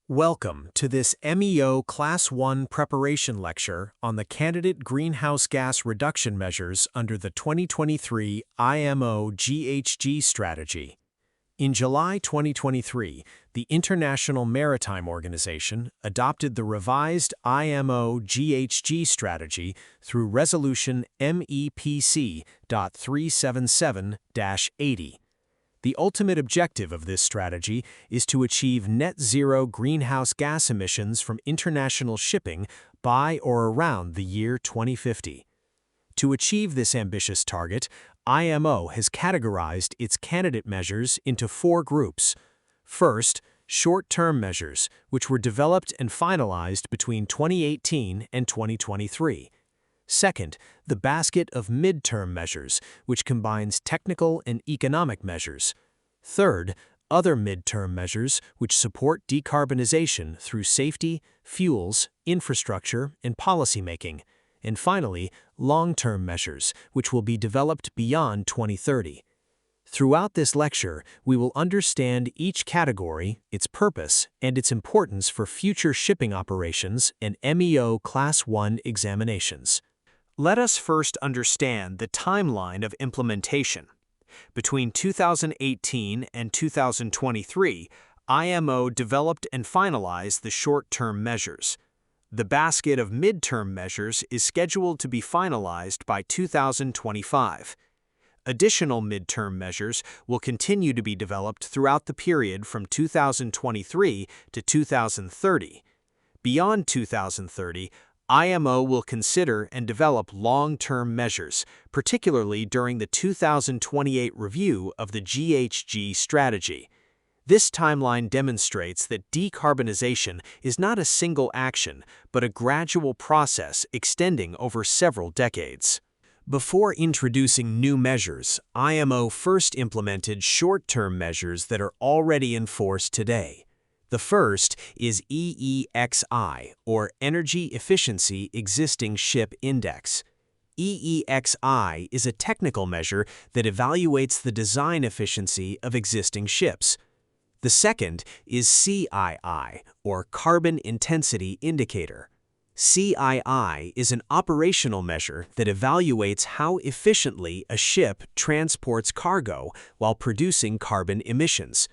Welcome to this MEO Class 1 preparation lecture on the Candidate Greenhouse Gas Reduction Measures under the 2023 IMO GHG Strategy. In July 2023, the International Maritime Organization adopted the revised IMO GHG Strategy through Resolution MEPC.377-80. The ultimate objective of this strategy is to achieve net zero greenhouse gas emissions from international shipping by or around the year 2050. To achieve this ambitious target, IMO has categorized its candidate measures into four groups. First, short-term measures, which were developed and finalized between 2018 and 2023. Second, the basket of mid-term measures, which combines technical and economic measures. Third, other mid-term measures, which support decarbonization through safety, fuels, infrastructure, and policymaking. And finally, long-term measures, which will be developed beyond 2030. Throughout this lecture, we will understand each category, its purpose, and its importance for future shipping operations and MEO Class 1 examinations. Let us first understand the timeline of implementation. Between 2018 and 2023, IMO developed and finalized the short-term measures. The basket of mid-term measures is scheduled to be finalized by 2025. Additional mid-term measures will continue to be developed throughout the period from 2023 to 2030. Beyond 2030, IMO will consider and develop long-term measures, particularly during the 2028 review of the GHG strategy. This timeline demonstrates that decarbonization is not a single action, but a gradual process extending over several decades. Before introducing new measures, IMO first implemented short-term measures that are already in force today. The first is EEXI, or Energy Efficiency Existing Ship Index. EEXI is a technical measure that evaluates the design efficiency of existing ships. The second is CII, or Carbon Intensity Indicator. CII is an operational measure that evaluates how efficiently a ship transports cargo while producing carbon emissions.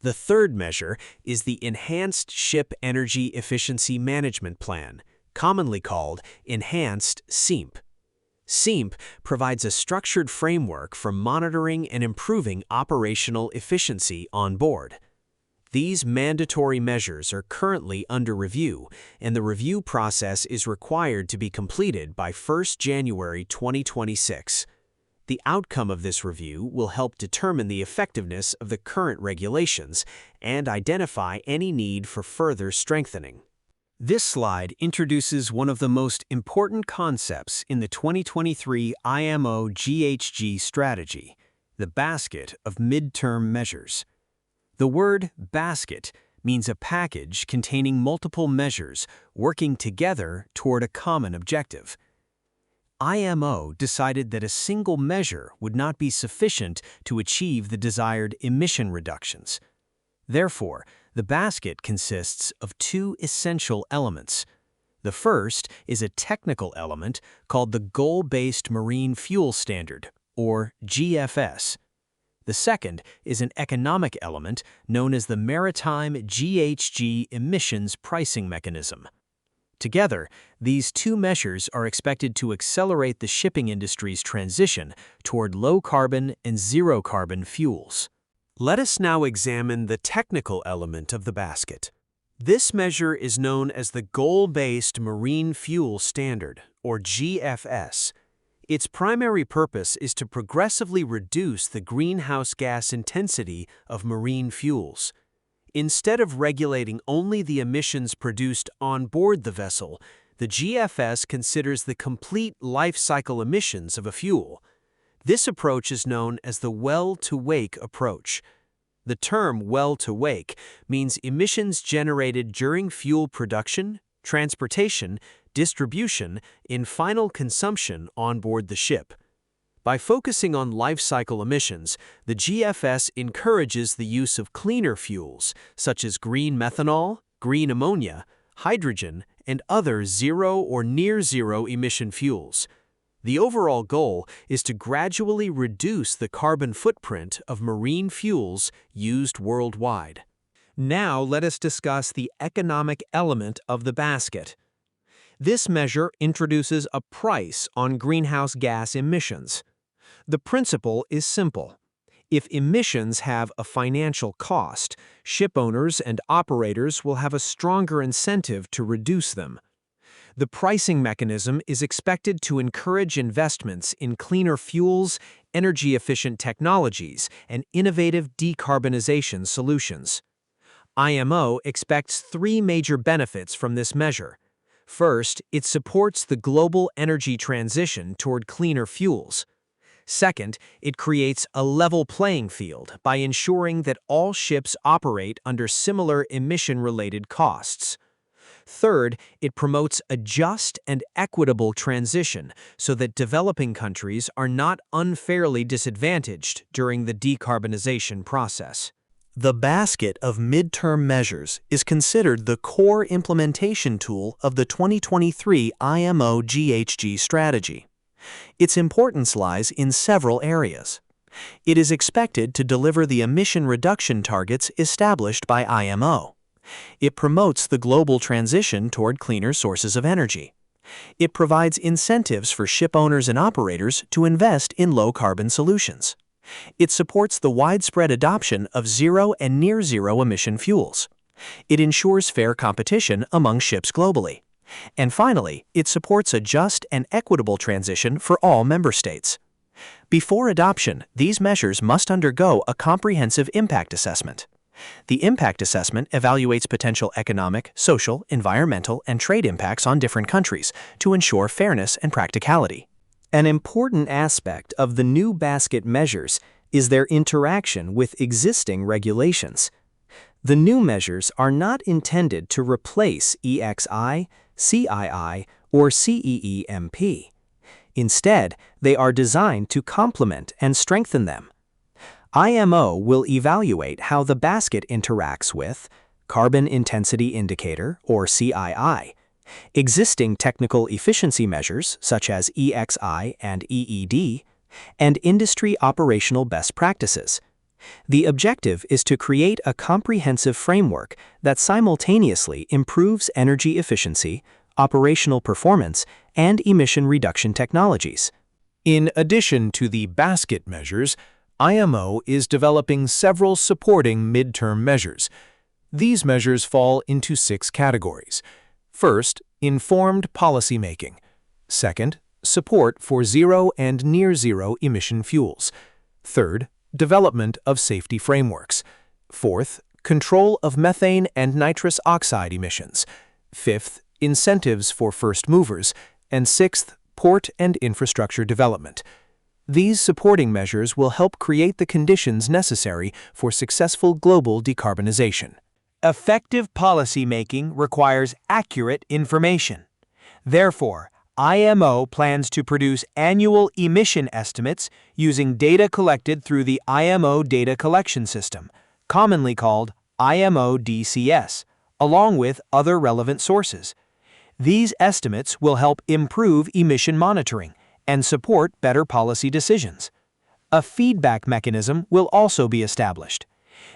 The third measure is the Enhanced Ship Energy Efficiency Management Plan, commonly called Enhanced SEEMP. SEEMP provides a structured framework for monitoring and improving operational efficiency on board. These mandatory measures are currently under review, and the review process is required to be completed by 1 January 2026. The outcome of this review will help determine the effectiveness of the current regulations and identify any need for further strengthening. This slide introduces one of the most important concepts in the 2023 IMO GHG strategy, the basket of midterm measures. The word basket means a package containing multiple measures working together toward a common objective. IMO decided that a single measure would not be sufficient to achieve the desired emission reductions. Therefore, the basket consists of two essential elements. The first is a technical element called the Goal-Based Marine Fuel Standard, or GFS. The second is an economic element known as the Maritime GHG Emissions Pricing Mechanism. Together, these two measures are expected to accelerate the shipping industry's transition toward low-carbon and zero-carbon fuels. Let us now examine the technical element of the basket. This measure is known as the Goal-Based Marine Fuel Standard, or GFS. Its primary purpose is to progressively reduce the greenhouse gas intensity of marine fuels. Instead of regulating only the emissions produced on board the vessel, the GFS considers the complete life cycle emissions of a fuel. This approach is known as the well-to-wake approach. The term well-to-wake means emissions generated during fuel production, transportation, distribution, and final consumption on board the ship. By focusing on life cycle emissions, the GFS encourages the use of cleaner fuels, such as green methanol, green ammonia, hydrogen, and other zero or near-zero emission fuels. The overall goal is to gradually reduce the carbon footprint of marine fuels used worldwide. Now let us discuss the economic element of the basket. This measure introduces a price on greenhouse gas emissions. The principle is simple. If emissions have a financial cost, ship owners and operators will have a stronger incentive to reduce them. The pricing mechanism is expected to encourage investments in cleaner fuels, energy-efficient technologies, and innovative decarbonization solutions. IMO expects three major benefits from this measure. First, it supports the global energy transition toward cleaner fuels. Second, it creates a level playing field by ensuring that all ships operate under similar emission-related costs. Third, it promotes a just and equitable transition so that developing countries are not unfairly disadvantaged during the decarbonization process. The basket of midterm measures is considered the core implementation tool of the 2023 IMO GHG Strategy. Its importance lies in several areas. It is expected to deliver the emission reduction targets established by IMO. It promotes the global transition toward cleaner sources of energy. It provides incentives for ship owners and operators to invest in low-carbon solutions. It supports the widespread adoption of zero and near-zero emission fuels. It ensures fair competition among ships globally. And finally, it supports a just and equitable transition for all member states. Before adoption, these measures must undergo a comprehensive impact assessment. The impact assessment evaluates potential economic, social, environmental, and trade impacts on different countries to ensure fairness and practicality. An important aspect of the new basket measures is their interaction with existing regulations. The new measures are not intended to replace EEXI, CII, or SEEMP. Instead, they are designed to complement and strengthen them. IMO will evaluate how the basket interacts with Carbon Intensity Indicator, or CII, existing technical efficiency measures such as EEXI and EED, and industry operational best practices. The objective is to create a comprehensive framework that simultaneously improves energy efficiency, operational performance, and emission reduction technologies. In addition to the basket measures, IMO is developing several supporting midterm measures. These measures fall into 6 categories. First, informed policymaking. Second, support for zero and near-zero emission fuels. Third, development of safety frameworks. Fourth, control of methane and nitrous oxide emissions. Fifth, incentives for first movers. And sixth, port and infrastructure development. These supporting measures will help create the conditions necessary for successful global decarbonization. Effective policymaking requires accurate information. Therefore, IMO plans to produce annual emission estimates using data collected through the IMO Data Collection System, commonly called IMO DCS, along with other relevant sources. These estimates will help improve emission monitoring and support better policy decisions. A feedback mechanism will also be established.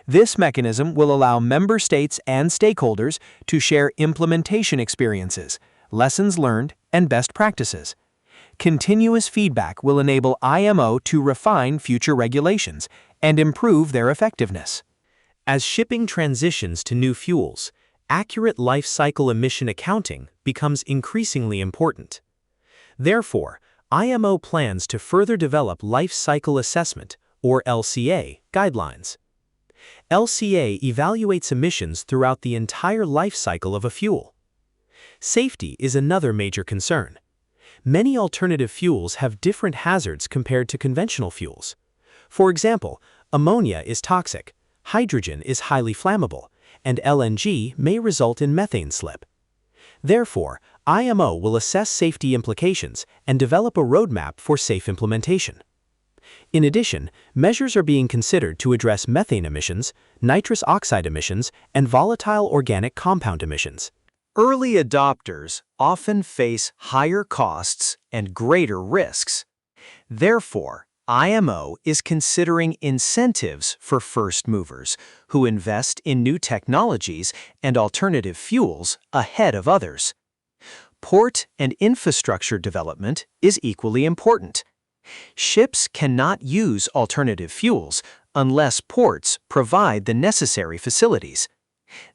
This mechanism will allow member states and stakeholders to share implementation experiences, lessons learned, and best practices. Continuous feedback will enable IMO to refine future regulations and improve their effectiveness. As shipping transitions to new fuels, accurate life cycle emission accounting becomes increasingly important. Therefore, IMO plans to further develop life cycle assessment, or LCA, guidelines. LCA evaluates emissions throughout the entire life cycle of a fuel. Safety is another major concern. Many alternative fuels have different hazards compared to conventional fuels. For example, ammonia is toxic, hydrogen is highly flammable, and LNG may result in methane slip. Therefore, IMO will assess safety implications and develop a roadmap for safe implementation. In addition, measures are being considered to address methane emissions, nitrous oxide emissions, and volatile organic compound emissions. Early adopters often face higher costs and greater risks. Therefore, IMO is considering incentives for first movers who invest in new technologies and alternative fuels ahead of others. Port and infrastructure development is equally important. Ships cannot use alternative fuels unless ports provide the necessary facilities.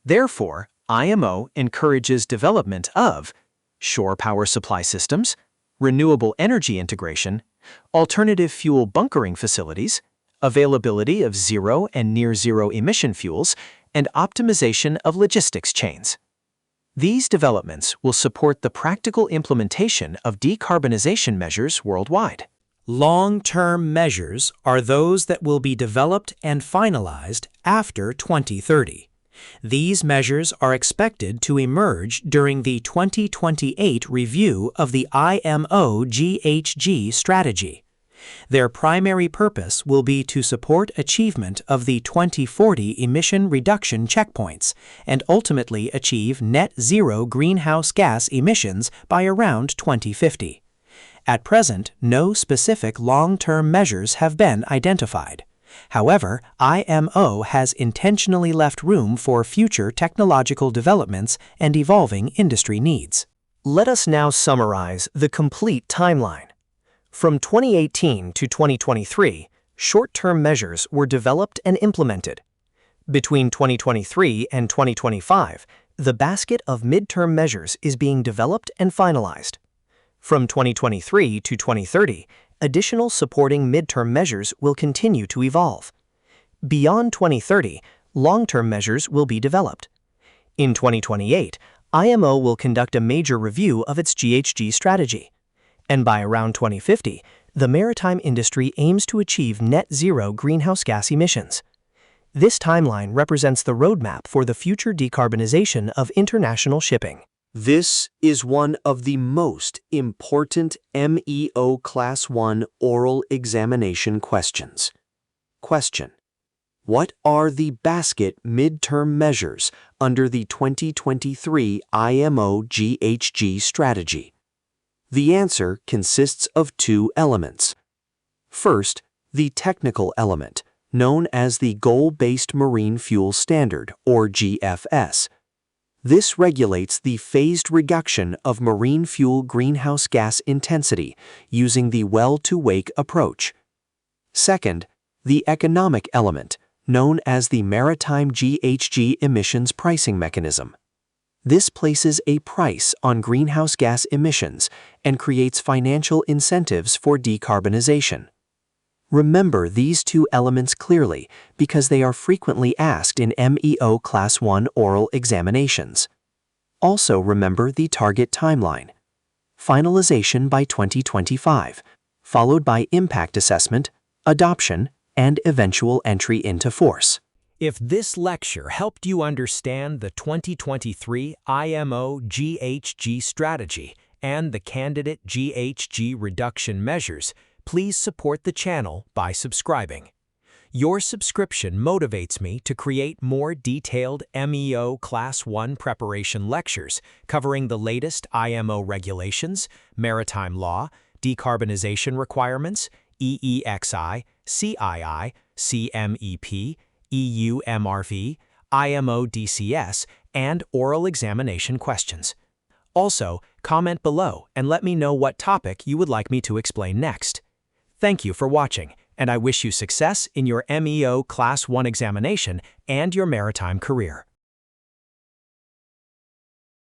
Therefore, IMO encourages development of shore power supply systems, renewable energy integration, alternative fuel bunkering facilities, availability of zero and near-zero emission fuels, and optimization of logistics chains. These developments will support the practical implementation of decarbonization measures worldwide. Long-term measures are those that will be developed and finalized after 2030. These measures are expected to emerge during the 2028 review of the IMO GHG Strategy. Their primary purpose will be to support achievement of the 2040 emission reduction checkpoints and ultimately achieve net zero greenhouse gas emissions by around 2050. At present, no specific long-term measures have been identified. However, IMO has intentionally left room for future technological developments and evolving industry needs. Let us now summarize the complete timeline. From 2018 to 2023, short-term measures were developed and implemented. Between 2023 and 2025, the basket of midterm measures is being developed and finalized. From 2023 to 2030, additional supporting midterm measures will continue to evolve. Beyond 2030, long-term measures will be developed. In 2028, IMO will conduct a major review of its GHG strategy. And by around 2050, the maritime industry aims to achieve net zero greenhouse gas emissions. This timeline represents the roadmap for the future decarbonization of international shipping. This is one of the most important MEO Class 1 oral examination questions. Question: what are the basket midterm measures under the 2023 IMO GHG strategy? The answer consists of two elements. First, the technical element, known as the Goal-Based Marine Fuel Standard, or GFS. This regulates the phased reduction of marine fuel greenhouse gas intensity using the well-to-wake approach. Second, the economic element, known as the Maritime GHG emissions pricing mechanism. This places a price on greenhouse gas emissions and creates financial incentives for decarbonization. Remember these two elements clearly because they are frequently asked in MEO Class 1 oral examinations. Also remember the target timeline: finalization by 2025, followed by impact assessment, adoption, and eventual entry into force. If this lecture helped you understand the 2023 IMO GHG Strategy and the Candidate GHG Reduction Measures, please support the channel by subscribing. Your subscription motivates me to create more detailed MEO Class 1 preparation lectures covering the latest IMO regulations, maritime law, decarbonization requirements, EEXI, CII, CMEP, EU MRV, IMO DCS, and oral examination questions. Also, comment below and let me know what topic you would like me to explain next. Thank you for watching, and I wish you success in your MEO Class 1 examination and your maritime career.